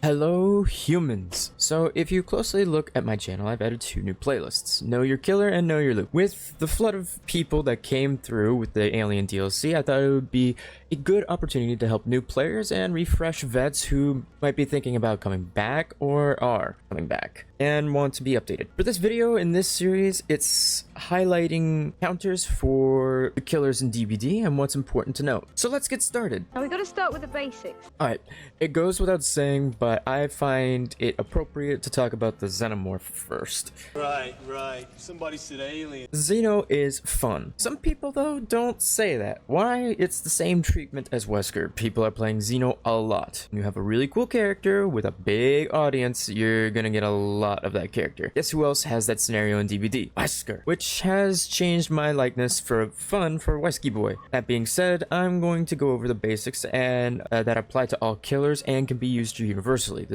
Hello humans! So if you closely look at my channel, I've added 2 new playlists, Know Your Killer and Know Your Loop. With the flood of people that came through with the Alien DLC, I thought it would be a good opportunity to help new players and refresh vets who might be thinking about coming back or are coming back and want to be updated. For this video in this series, it's highlighting counters for the killers in DBD and what's important to note. So let's get started. Now we gotta start with the basics. Alright, it goes without saying, but I find it appropriate to talk about the Xenomorph first. Right. Somebody said alien. Xeno is fun. Some people, though, don't say that. Why? It's the same treatment as Wesker. People are playing Xeno a lot. You have a really cool character with a big audience, you're gonna get a lot of that character. Guess who else has that scenario in DBD? Wesker, which has changed my likeness for fun for Wesky Boy. That being said, I'm going to go over the basics and that apply to all killers and can be used universally.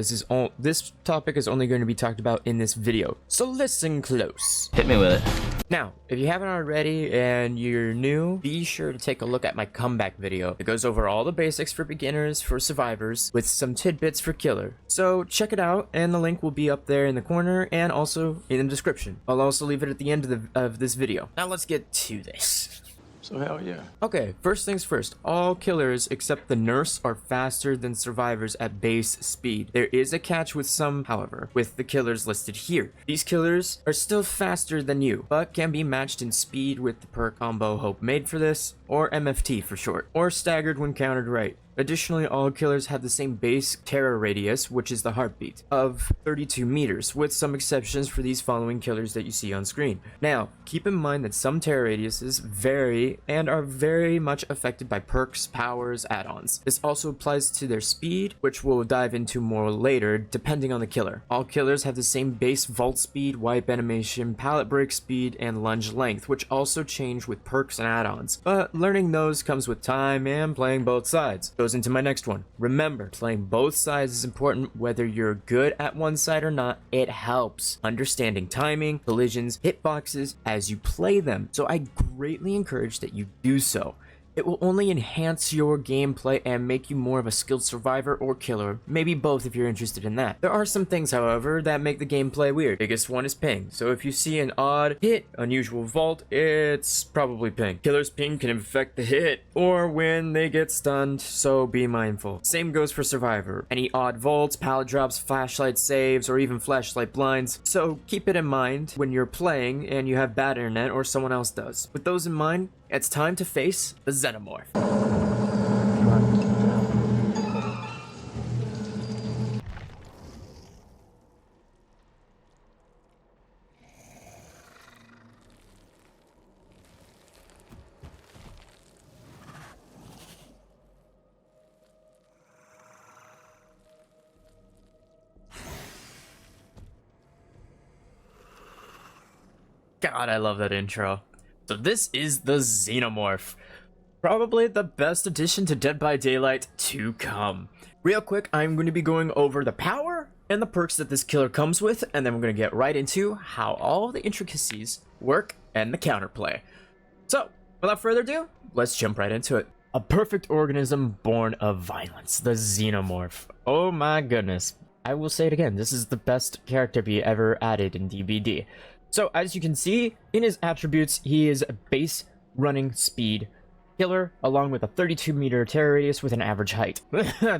This topic is only going to be talked about in this video, so listen close. Hit me with it. Now, if you haven't already and you're new, be sure to take a look at my comeback video. It goes over all the basics for beginners, for survivors, with some tidbits for killer. So check it out, and the link will be up there in the corner and also in the description. I'll also leave it at the end of this video. Now let's get to this. So hell yeah. Okay, first things first, all killers except the nurse are faster than survivors at base speed. There is a catch with some, however, with the killers listed here. These killers are still faster than you, but can be matched in speed with the perk combo Hope made for this, or MFT for short, or staggered when countered right. Additionally, all killers have the same base terror radius, which is the heartbeat, of 32 meters, with some exceptions for these following killers that you see on screen. Now, keep in mind that some terror radiuses vary and are very much affected by perks, powers, add-ons. This also applies to their speed, which we'll dive into more later, depending on the killer. All killers have the same base vault speed, wipe animation, pallet break speed, and lunge length, which also change with perks and add-ons. But learning those comes with time and playing both sides. Goes into my next one. Remember, playing both sides is important. Whether you're good at one side or not, it helps. Understanding timing, collisions, hitboxes as you play them. So I greatly encourage that you do so. It will only enhance your gameplay and make you more of a skilled survivor or killer, maybe both if you're interested in that. There are some things, however, that make the gameplay weird. Biggest one is ping. So if you see an odd hit, unusual vault, it's probably ping. Killer's ping can affect the hit or when they get stunned, so be mindful. Same goes for survivor. Any odd vaults, pallet drops, flashlight saves, or even flashlight blinds. So keep it in mind when you're playing and you have bad internet or someone else does. With those in mind, it's time to face the Xenomorph. God, I love that intro. So this is the Xenomorph. Probably the best addition to Dead by Daylight to come. Real quick, I'm going to be going over the power and the perks that this killer comes with, and then we're going to get right into how all the intricacies work and the counterplay. So, without further ado, let's jump right into it. A perfect organism born of violence, the Xenomorph. Oh my goodness. I will say it again, this is the best character be ever added in DBD. So, as you can see, in his attributes, he is a base running speed killer, along with a 32-meter terror radius with an average height,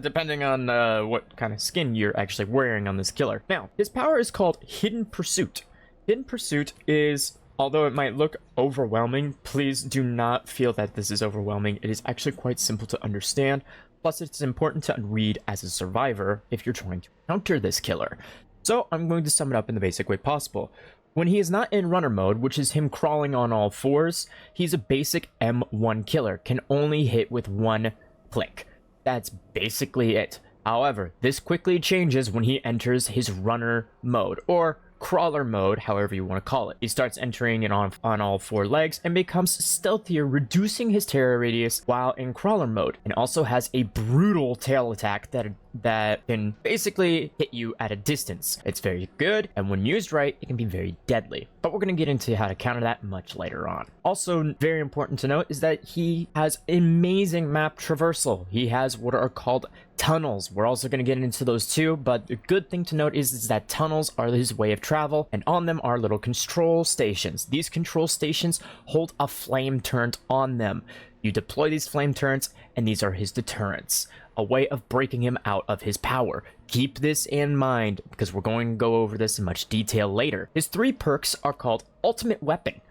depending on what kind of skin you're actually wearing on this killer. Now, his power is called Hidden Pursuit. Hidden Pursuit is, although it might look overwhelming, please do not feel that this is overwhelming. It is actually quite simple to understand, plus it's important to read as a survivor if you're trying to counter this killer. So, I'm going to sum it up in the basic way possible. When he is not in runner mode, which is him crawling on all fours, he's a basic M1 killer, can only hit with one click. That's basically it. However, this quickly changes when he enters his runner mode, or crawler mode, however you want to call it. He starts entering it on all four legs and becomes stealthier, reducing his terror radius while in crawler mode, and also has a brutal tail attack that that can basically hit you at a distance. It's very good, and when used right, it can be very deadly. But we're going to get into how to counter that much later on. Also, very important to note is that he has amazing map traversal. He has what are called tunnels. We're also going to get into those too, but the good thing to note is that tunnels are his way of travel, and on them are little control stations. These control stations hold a flame turret on them. You deploy these flame turrets, and these are his deterrents, a way of breaking him out of his power. Keep this in mind, because we're going to go over this in much detail later. His 3 perks are called Ultimate Weapon.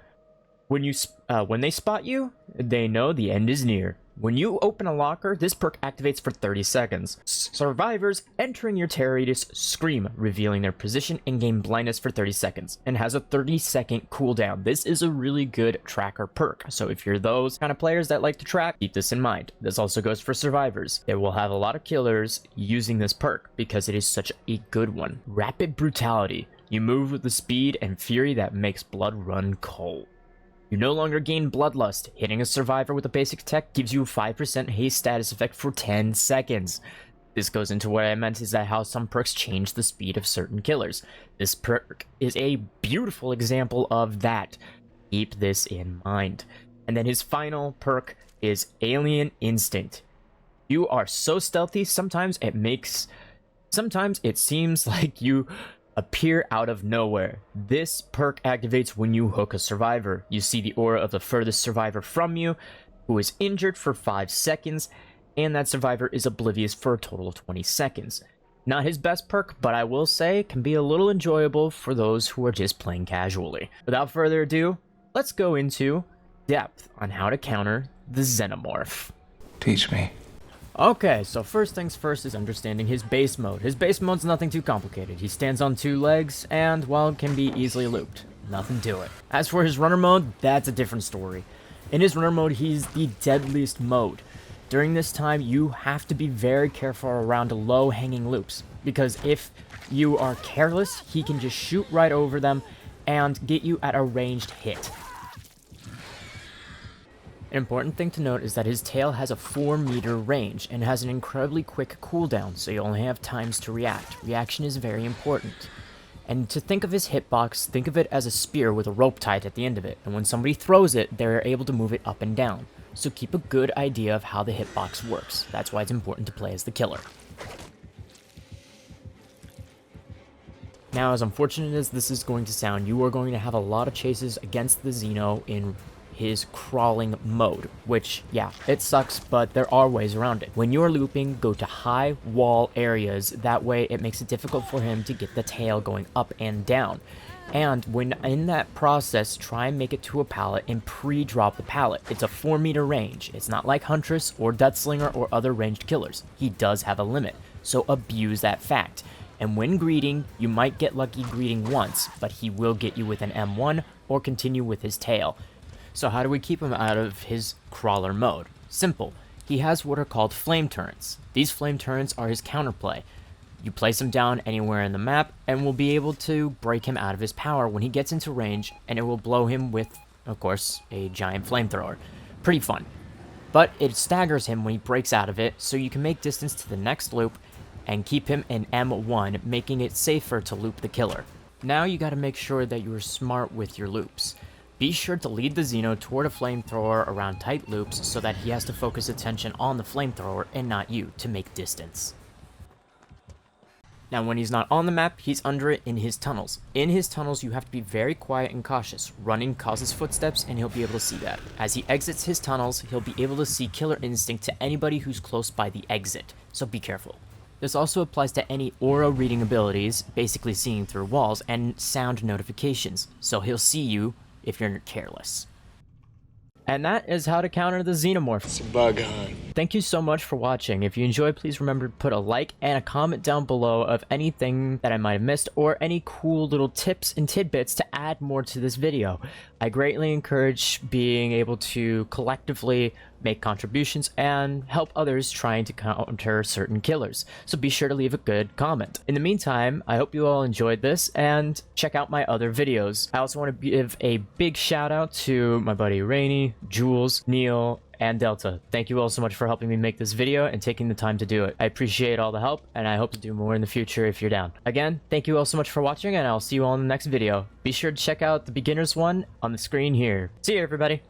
When they spot you, they know the end is near. When you open a locker, this perk activates for 30 seconds. Survivors entering your terror radius scream, revealing their position and gain blindness for 30 seconds, and has a 30-second cooldown. This is a really good tracker perk, so if you're those kind of players that like to track, keep this in mind. This also goes for survivors. They will have a lot of killers using this perk because it is such a good one. Rapid Brutality. You move with the speed and fury that makes blood run cold. You no longer gain Bloodlust. Hitting a survivor with a basic attack gives you a 5% haste status effect for 10 seconds. This goes into what I meant is that how some perks change the speed of certain killers. This perk is a beautiful example of that. Keep this in mind. And then his final perk is Alien Instinct. You are so stealthy, sometimes it seems like you appear out of nowhere. This perk activates when you hook a survivor. You see the aura of the furthest survivor from you, who is injured for 5 seconds, and that survivor is oblivious for a total of 20 seconds. Not his best perk, but I will say can be a little enjoyable for those who are just playing casually. Without further ado, let's go into depth on how to counter the Xenomorph. Teach me. Okay, so first things first is understanding his base mode. His base mode's nothing too complicated. He stands on 2 legs, and, well, can be easily looped. Nothing to it. As for his runner mode, that's a different story. In his runner mode, he's the deadliest mode. During this time, you have to be very careful around low-hanging loops, because if you are careless, he can just shoot right over them and get you at a ranged hit. An important thing to note is that his tail has a 4-meter range and has an incredibly quick cooldown, so you only have times to react. Reaction is very important. And to think of his hitbox, think of it as a spear with a rope tied at the end of it, and when somebody throws it, they're able to move it up and down. So keep a good idea of how the hitbox works. That's why it's important to play as the killer. Now, as unfortunate as this is going to sound, you are going to have a lot of chases against the Xeno in his crawling mode, which, yeah, it sucks, but there are ways around it. When you're looping, go to high wall areas. That way it makes it difficult for him to get the tail going up and down. And when in that process, try and make it to a pallet and pre-drop the pallet. It's a 4-meter range. It's not like Huntress or Deathslinger or other ranged killers. He does have a limit, so abuse that fact. And when greeting, you might get lucky greeting once, but he will get you with an M1 or continue with his tail. So how do we keep him out of his crawler mode? Simple. He has what are called flame turrets. These flame turrets are his counterplay. You place him down anywhere in the map and will be able to break him out of his power when he gets into range, and it will blow him with, of course, a giant flamethrower. Pretty fun. But it staggers him when he breaks out of it, so you can make distance to the next loop and keep him in M1, making it safer to loop the killer. Now you gotta make sure that you are smart with your loops. Be sure to lead the Xeno toward a flamethrower around tight loops so that he has to focus attention on the flamethrower and not you to make distance. Now when he's not on the map, he's under it in his tunnels. In his tunnels, you have to be very quiet and cautious. Running causes footsteps and he'll be able to see that. As he exits his tunnels, he'll be able to see Killer Instinct to anybody who's close by the exit, so be careful. This also applies to any aura reading abilities, basically seeing through walls, and sound notifications, so he'll see you if you're careless. And that is how to counter the Xenomorph. It's a bug hunt. Thank you so much for watching. If you enjoyed, please remember to put a like and a comment down below of anything that I might have missed or any cool little tips and tidbits to add more to this video. I greatly encourage being able to collectively make contributions and help others trying to counter certain killers. So be sure to leave a good comment. In the meantime, I hope you all enjoyed this and check out my other videos. I also want to give a big shout out to my buddy Rainy, Jules, Neal, and Delta. Thank you all so much for helping me make this video and taking the time to do it. I appreciate all the help, and I hope to do more in the future if you're down. Again, thank you all so much for watching, and I'll see you all in the next video. Be sure to check out the beginner's one on the screen here. See you, everybody!